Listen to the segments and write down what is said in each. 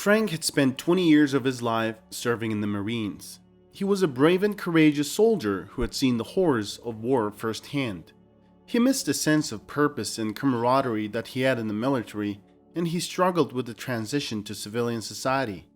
Frank had spent 20 years of his life serving in the Marines. He was a brave and courageous soldier who had seen the horrors of war firsthand. He missed the sense of purpose and camaraderie that he had in the military, and he struggled with the transition to civilian society.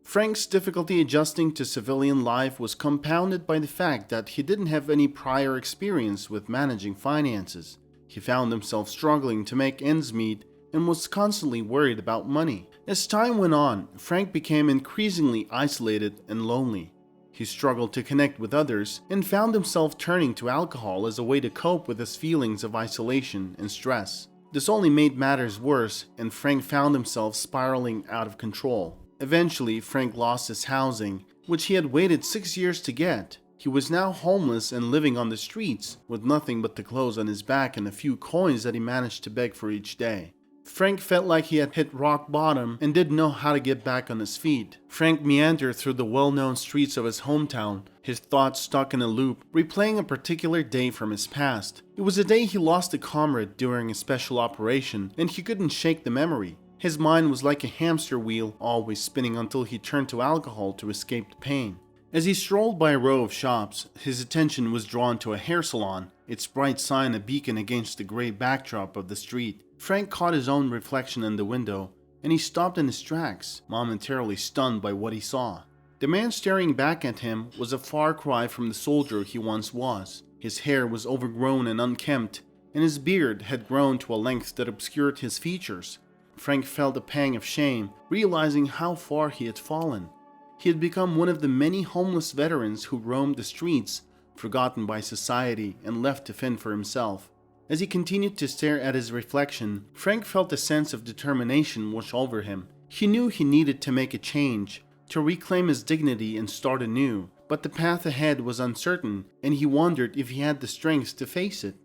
Frank's difficulty adjusting to civilian life was compounded by the fact that he didn't have any prior experience with managing finances. He found himself struggling to make ends meet and was constantly worried about money. As time went on, Frank became increasingly isolated and lonely. He struggled to connect with others and found himself turning to alcohol as a way to cope with his feelings of isolation and stress. This only made matters worse, and Frank found himself spiraling out of control. Eventually, Frank lost his housing, which he had waited 6 years to get. He was now homeless and living on the streets, with nothing but the clothes on his back and a few coins that he managed to beg for each day. Frank felt like he had hit rock bottom and didn't know how to get back on his feet. Frank meandered through the well-known streets of his hometown, his thoughts stuck in a loop, replaying a particular day from his past. It was a day he lost a comrade during a special operation, and he couldn't shake the memory. His mind was like a hamster wheel, always spinning until he turned to alcohol to escape the pain. As he strolled by a row of shops, his attention was drawn to a hair salon, its bright sign a beacon against the gray backdrop of the street. Frank caught his own reflection in the window, and he stopped in his tracks, momentarily stunned by what he saw. The man staring back at him was a far cry from the soldier he once was. His hair was overgrown and unkempt, and his beard had grown to a length that obscured his features. Frank felt a pang of shame, realizing how far he had fallen. He had become one of the many homeless veterans who roamed the streets, forgotten by society and left to fend for himself. As he continued to stare at his reflection, Frank felt a sense of determination wash over him. He knew he needed to make a change, to reclaim his dignity and start anew, but the path ahead was uncertain, and he wondered if he had the strength to face it.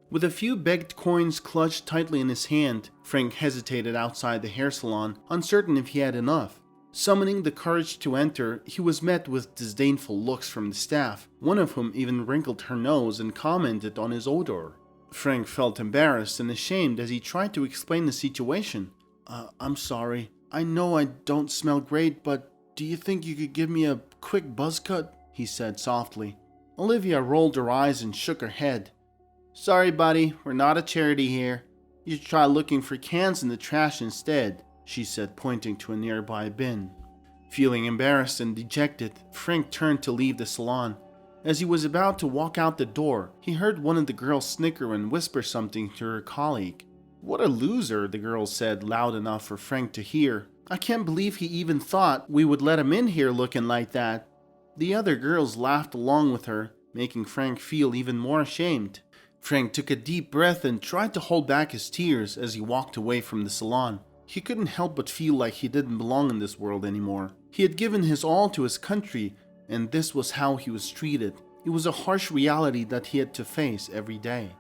With a few begged coins clutched tightly in his hand, Frank hesitated outside the hair salon, uncertain if he had enough. Summoning the courage to enter, he was met with disdainful looks from the staff, one of whom even wrinkled her nose and commented on his odor. Frank felt embarrassed and ashamed as he tried to explain the situation. I'm sorry. I know I don't smell great, but do you think you could give me a quick buzz cut? He said softly. Olivia rolled her eyes and shook her head. Sorry, buddy, we're not a charity here. You should try looking for cans in the trash instead, she said, pointing to a nearby bin. Feeling embarrassed and dejected, Frank turned to leave the salon. As he was about to walk out the door, he heard one of the girls snicker and whisper something to her colleague. What a loser, the girl said loud enough for Frank to hear. I can't believe he even thought we would let him in here looking like that. The other girls laughed along with her, making Frank feel even more ashamed. Frank took a deep breath and tried to hold back his tears as he walked away from the salon. He couldn't help but feel like he didn't belong in this world anymore. He had given his all to his country, and this was how he was treated. It was a harsh reality that he had to face every day.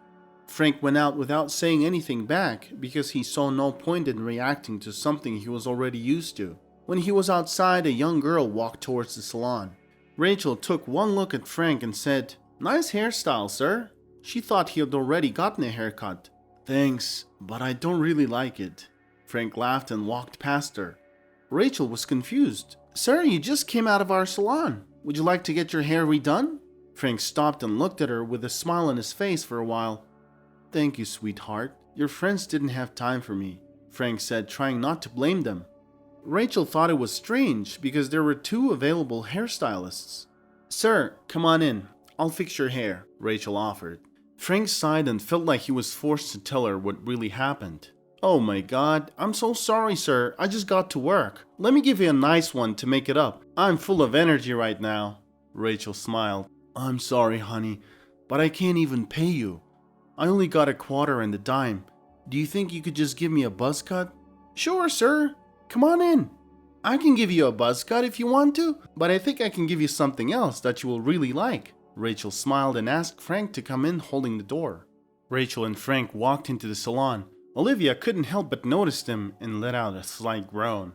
Frank went out without saying anything back because he saw no point in reacting to something he was already used to. When he was outside, a young girl walked towards the salon. Rachel took one look at Frank and said, "Nice hairstyle, sir." She thought he had already gotten a haircut. "Thanks, but I don't really like it." Frank laughed and walked past her. Rachel was confused. "Sir, you just came out of our salon. Would you like to get your hair redone?" Frank stopped and looked at her with a smile on his face for a while. "Thank you, sweetheart. Your friends didn't have time for me," Frank said, trying not to blame them. Rachel thought it was strange because there were 2 available hairstylists. "Sir, come on in. I'll fix your hair," Rachel offered. Frank sighed and felt like he was forced to tell her what really happened. "Oh my God, I'm so sorry, sir. I just got to work. Let me give you a nice one to make it up. I'm full of energy right now." Rachel smiled. "I'm sorry, honey, but I can't even pay you. I only got a quarter and a dime. Do you think you could just give me a buzz cut?" "Sure, sir. Come on in. I can give you a buzz cut if you want to, but I think I can give you something else that you will really like." Rachel smiled and asked Frank to come in holding the door. Rachel and Frank walked into the salon. Olivia couldn't help but notice them and let out a slight groan.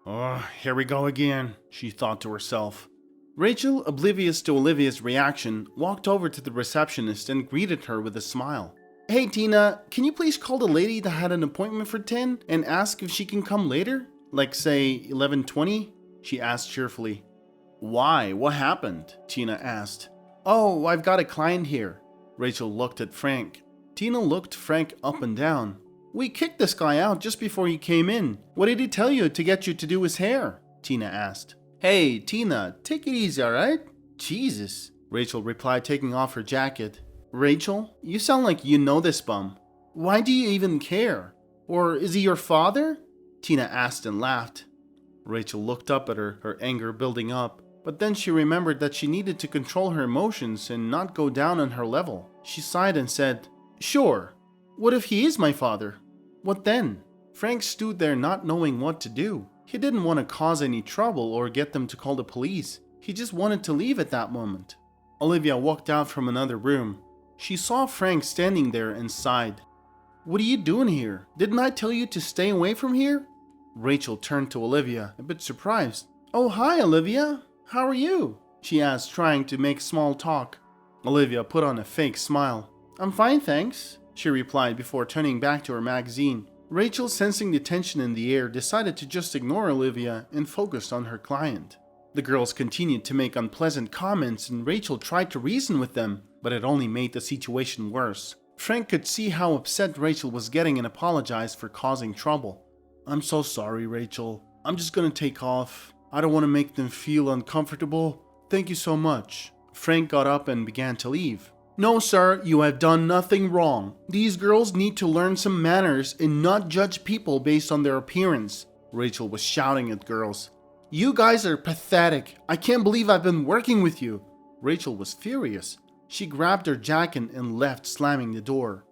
"Oh, here we go again," she thought to herself. Rachel, oblivious to Olivia's reaction, walked over to the receptionist and greeted her with a smile. "Hey Tina, can you please call the lady that had an appointment for 10 and ask if she can come later? Like say 11:20? She asked cheerfully. Why? What happened? Tina asked. Oh, I've got a client here. Rachel looked at Frank. Tina looked Frank up and down. We kicked this guy out just before you came in. What did he tell you to get you to do his hair? Tina asked. Hey, Tina, take it easy, alright? Jesus, Rachel replied, taking off her jacket. Rachel, you sound like you know this bum. Why do you even care? Or is he your father? Tina asked and laughed. Rachel looked up at her anger building up. But then she remembered that she needed to control her emotions and not go down on her level. She sighed and said, Sure. What if he is my father? What then? Frank stood there not knowing what to do. He didn't want to cause any trouble or get them to call the police. He just wanted to leave at that moment. Olivia walked out from another room. She saw Frank standing there and sighed. What are you doing here? Didn't I tell you to stay away from here? Rachel turned to Olivia, a bit surprised. Oh, hi, Olivia. How are you? She asked, trying to make small talk. Olivia put on a fake smile. I'm fine, thanks, she replied before turning back to her magazine. Rachel, sensing the tension in the air, decided to just ignore Olivia and focused on her client. The girls continued to make unpleasant comments and Rachel tried to reason with them, but it only made the situation worse. Frank could see how upset Rachel was getting and apologized for causing trouble. I'm so sorry, Rachel. I'm just gonna take off. I don't want to make them feel uncomfortable. Thank you so much. Frank got up and began to leave. No, sir, you have done nothing wrong. These girls need to learn some manners and not judge people based on their appearance. Rachel was shouting at girls. You guys are pathetic. I can't believe I've been working with you. Rachel was furious. She grabbed her jacket and left, slamming the door.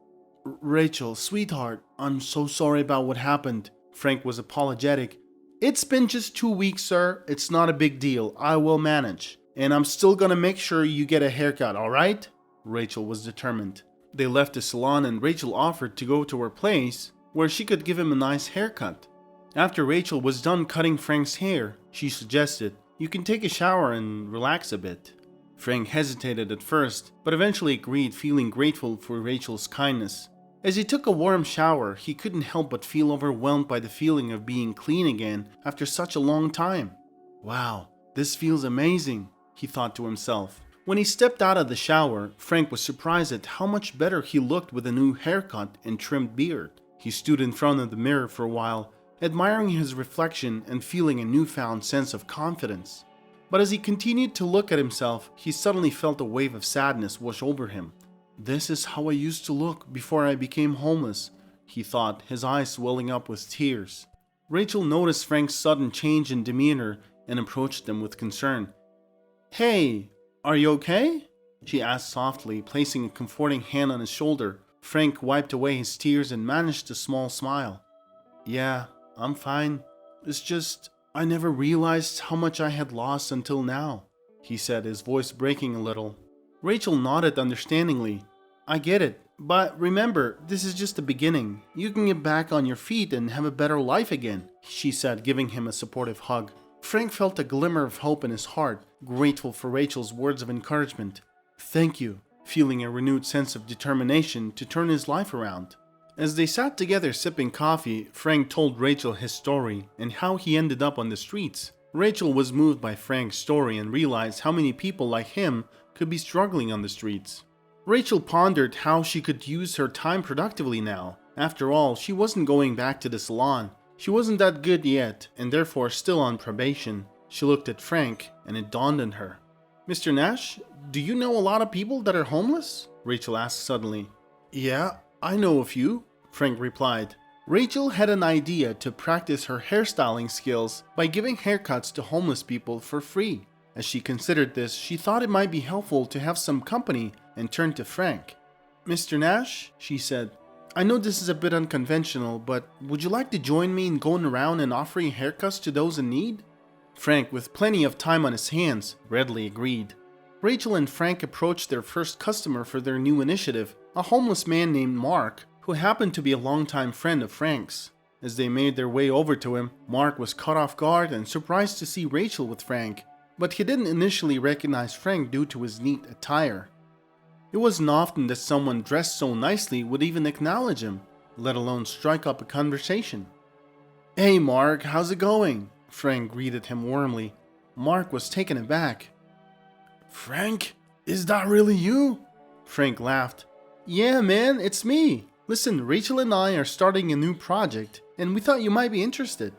Rachel, sweetheart, I'm so sorry about what happened. Frank was apologetic. It's been just 2 weeks, sir. It's not a big deal. I will manage. And I'm still gonna make sure you get a haircut, alright? Rachel was determined. They left the salon and Rachel offered to go to her place where she could give him a nice haircut. After Rachel was done cutting Frank's hair, she suggested, You can take a shower and relax a bit. Frank hesitated at first, but eventually agreed, feeling grateful for Rachel's kindness. As he took a warm shower, he couldn't help but feel overwhelmed by the feeling of being clean again after such a long time. Wow, this feels amazing, he thought to himself. When he stepped out of the shower, Frank was surprised at how much better he looked with a new haircut and trimmed beard. He stood in front of the mirror for a while, admiring his reflection and feeling a newfound sense of confidence. But as he continued to look at himself, he suddenly felt a wave of sadness wash over him. This is how I used to look before I became homeless, he thought, his eyes swelling up with tears. Rachel noticed Frank's sudden change in demeanor and approached him with concern. Hey, are you okay? She asked softly, placing a comforting hand on his shoulder. Frank wiped away his tears and managed a small smile. Yeah, I'm fine. It's just, I never realized how much I had lost until now, he said, his voice breaking a little. Rachel nodded understandingly. I get it, but remember, this is just the beginning. You can get back on your feet and have a better life again, she said, giving him a supportive hug. Frank felt a glimmer of hope in his heart, grateful for Rachel's words of encouragement. Thank you, feeling a renewed sense of determination to turn his life around. As they sat together sipping coffee, Frank told Rachel his story and how he ended up on the streets. Rachel was moved by Frank's story and realized how many people like him could be struggling on the streets. Rachel pondered how she could use her time productively now. After all, she wasn't going back to the salon. She wasn't that good yet, and therefore still on probation. She looked at Frank, and it dawned on her. Mr. Nash, do you know a lot of people that are homeless? Rachel asked suddenly. Yeah, I know a few, Frank replied. Rachel had an idea to practice her hairstyling skills by giving haircuts to homeless people for free. As she considered this, she thought it might be helpful to have some company and turned to Frank. Mr. Nash, she said, I know this is a bit unconventional, but would you like to join me in going around and offering haircuts to those in need? Frank, with plenty of time on his hands, readily agreed. Rachel and Frank approached their first customer for their new initiative, a homeless man named Mark, who happened to be a longtime friend of Frank's. As they made their way over to him, Mark was caught off guard and surprised to see Rachel with Frank, but he didn't initially recognize Frank due to his neat attire. It wasn't often that someone dressed so nicely would even acknowledge him, let alone strike up a conversation. Hey Mark, how's it going? Frank greeted him warmly. Mark was taken aback. Frank? Is that really you? Frank laughed. Yeah man, it's me. Listen, Rachel and I are starting a new project, and we thought you might be interested.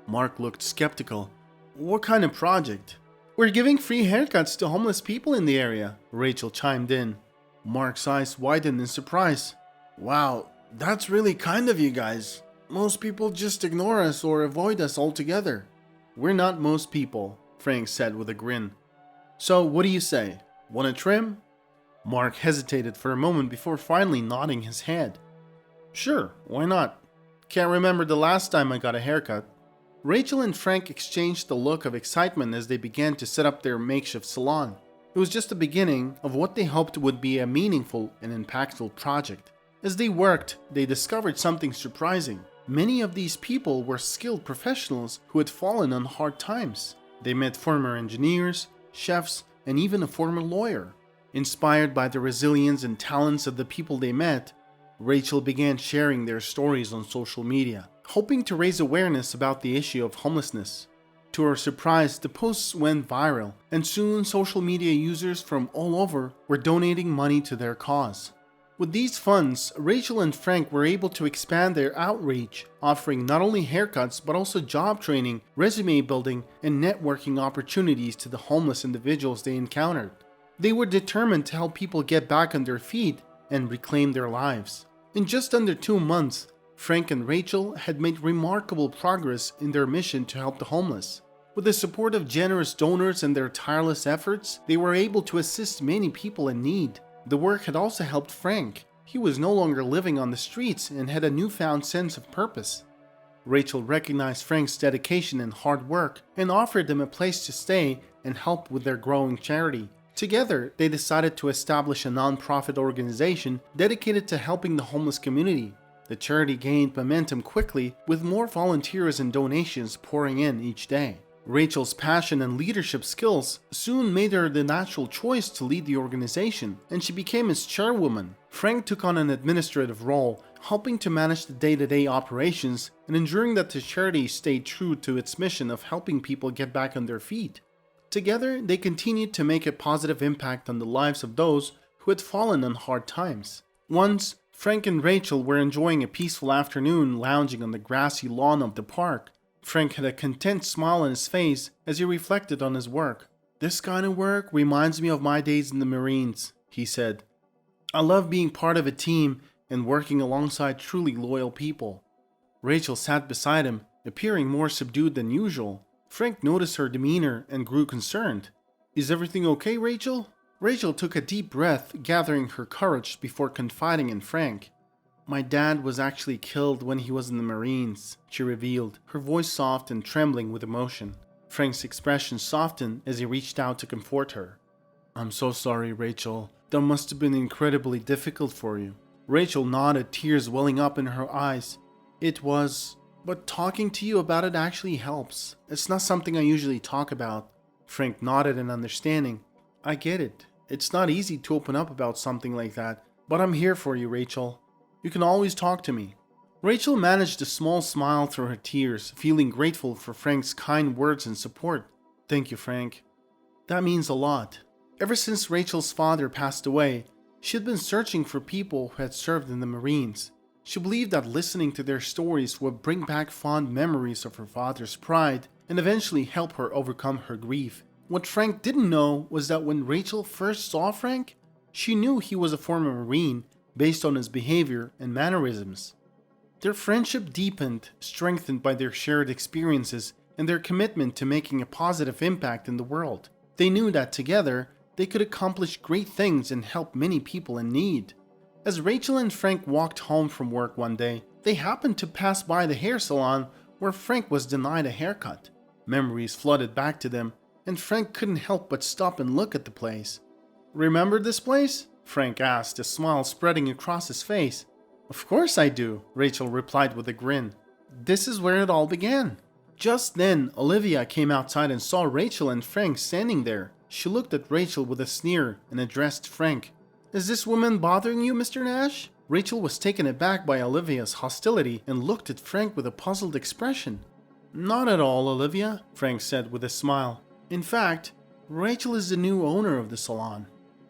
Mark looked skeptical. What kind of project? We're giving free haircuts to homeless people in the area, Rachel chimed in. Mark's eyes widened in surprise. Wow, that's really kind of you guys. Most people just ignore us or avoid us altogether. We're not most people, Frank said with a grin. So what do you say? Want a trim? Mark hesitated for a moment before finally nodding his head. Sure, why not? Can't remember the last time I got a haircut. Rachel and Frank exchanged a look of excitement as they began to set up their makeshift salon. It was just the beginning of what they hoped would be a meaningful and impactful project. As they worked, they discovered something surprising. Many of these people were skilled professionals who had fallen on hard times. They met former engineers, chefs, and even a former lawyer. Inspired by the resilience and talents of the people they met, Rachel began sharing their stories on social media, hoping to raise awareness about the issue of homelessness. To her surprise, the posts went viral, and soon social media users from all over were donating money to their cause. With these funds, Rachel and Frank were able to expand their outreach, offering not only haircuts but also job training, resume building, and networking opportunities to the homeless individuals they encountered. They were determined to help people get back on their feet and reclaim their lives. In just under 2 months, Frank and Rachel had made remarkable progress in their mission to help the homeless. With the support of generous donors and their tireless efforts, they were able to assist many people in need. The work had also helped Frank. He was no longer living on the streets and had a newfound sense of purpose. Rachel recognized Frank's dedication and hard work and offered them a place to stay and help with their growing charity. Together, they decided to establish a non-profit organization dedicated to helping the homeless community. The charity gained momentum quickly, with more volunteers and donations pouring in each day. Rachel's passion and leadership skills soon made her the natural choice to lead the organization, and she became its chairwoman. Frank took on an administrative role, helping to manage the day-to-day operations and ensuring that the charity stayed true to its mission of helping people get back on their feet. Together, they continued to make a positive impact on the lives of those who had fallen on hard times. Once, Frank and Rachel were enjoying a peaceful afternoon lounging on the grassy lawn of the park. Frank had a content smile on his face as he reflected on his work. This kind of work reminds me of my days in the Marines, he said. I love being part of a team and working alongside truly loyal people. Rachel sat beside him, appearing more subdued than usual. Frank noticed her demeanor and grew concerned. Is everything okay, Rachel? Rachel took a deep breath, gathering her courage before confiding in Frank. My dad was actually killed when he was in the Marines, she revealed, her voice soft and trembling with emotion. Frank's expression softened as he reached out to comfort her. I'm so sorry, Rachel. That must have been incredibly difficult for you. Rachel nodded, tears welling up in her eyes. It was, but talking to you about it actually helps. It's not something I usually talk about. Frank nodded in understanding. I get it. It's not easy to open up about something like that, but I'm here for you, Rachel. You can always talk to me. Rachel managed a small smile through her tears, feeling grateful for Frank's kind words and support. Thank you, Frank. That means a lot. Ever since Rachel's father passed away, she had been searching for people who had served in the Marines. She believed that listening to their stories would bring back fond memories of her father's pride and eventually help her overcome her grief. What Frank didn't know was that when Rachel first saw Frank, she knew he was a former Marine based on his behavior and mannerisms. Their friendship deepened, strengthened by their shared experiences and their commitment to making a positive impact in the world. They knew that together, they could accomplish great things and help many people in need. As Rachel and Frank walked home from work one day, they happened to pass by the hair salon where Frank was denied a haircut. Memories flooded back to them, and Frank couldn't help but stop and look at the place. Remember this place? Frank asked, a smile spreading across his face. Of course I do, Rachel replied with a grin. This is where it all began. Just then, Olivia came outside and saw Rachel and Frank standing there. She looked at Rachel with a sneer and addressed Frank. Is this woman bothering you, Mr. Nash? Rachel was taken aback by Olivia's hostility and looked at Frank with a puzzled expression. "Not at all, Olivia," Frank said with a smile. "In fact, Rachel is the new owner of the salon."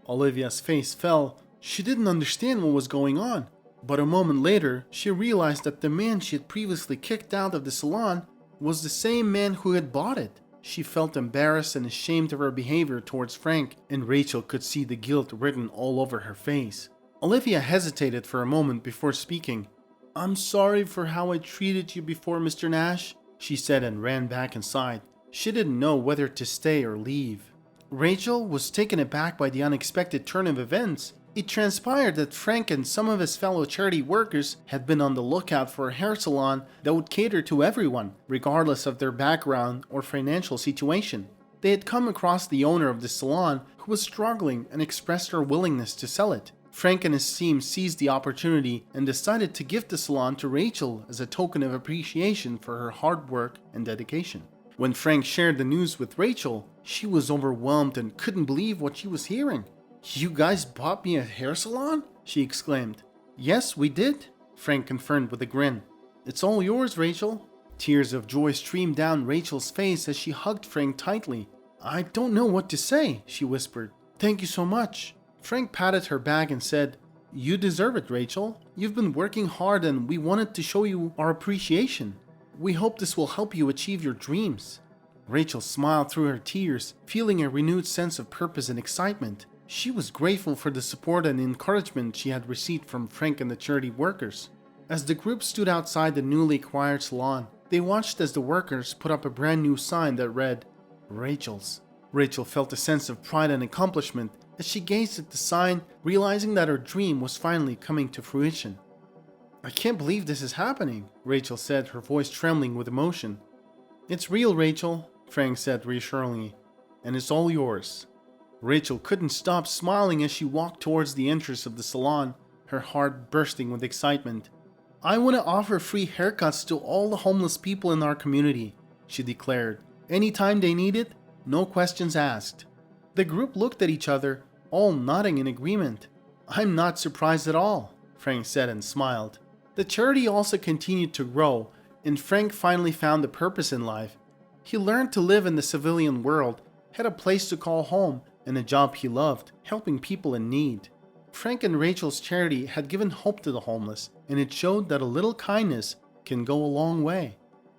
Olivia's face fell. She didn't understand what was going on. But a moment later, she realized that the man she had previously kicked out of the salon was the same man who had bought it. She felt embarrassed and ashamed of her behavior towards Frank, and Rachel could see the guilt written all over her face. Olivia hesitated for a moment before speaking. "I'm sorry for how I treated you before, Mr. Nash," she said, and ran back inside. She didn't know whether to stay or leave. Rachel was taken aback by the unexpected turn of events. It transpired that Frank and some of his fellow charity workers had been on the lookout for a hair salon that would cater to everyone, regardless of their background or financial situation. They had come across the owner of the salon, who was struggling, and expressed her willingness to sell it. Frank and his team seized the opportunity and decided to gift the salon to Rachel as a token of appreciation for her hard work and dedication. When Frank shared the news with Rachel, she was overwhelmed and couldn't believe what she was hearing. "You guys bought me a hair salon?" she exclaimed. "Yes, we did," Frank confirmed with a grin. "It's all yours, Rachel." Tears of joy streamed down Rachel's face as she hugged Frank tightly. "I don't know what to say," she whispered. "Thank you so much." Frank patted her back and said, "You deserve it, Rachel. You've been working hard and we wanted to show you our appreciation. We hope this will help you achieve your dreams." Rachel smiled through her tears, feeling a renewed sense of purpose and excitement. She was grateful for the support and encouragement she had received from Frank and the charity workers. As the group stood outside the newly acquired salon, they watched as the workers put up a brand new sign that read, "Rachel's." Rachel felt a sense of pride and accomplishment as she gazed at the sign, realizing that her dream was finally coming to fruition. "I can't believe this is happening," Rachel said, her voice trembling with emotion. "It's real, Rachel," Frank said reassuringly, "and it's all yours." Rachel couldn't stop smiling as she walked towards the entrance of the salon, her heart bursting with excitement. "I want to offer free haircuts to all the homeless people in our community," she declared. "Anytime they need it, no questions asked." The group looked at each other, all nodding in agreement. "I'm not surprised at all," Frank said and smiled. The charity also continued to grow, and Frank finally found a purpose in life. He learned to live in the civilian world, had a place to call home, and a job he loved, helping people in need. Frank and Rachel's charity had given hope to the homeless, and it showed that a little kindness can go a long way.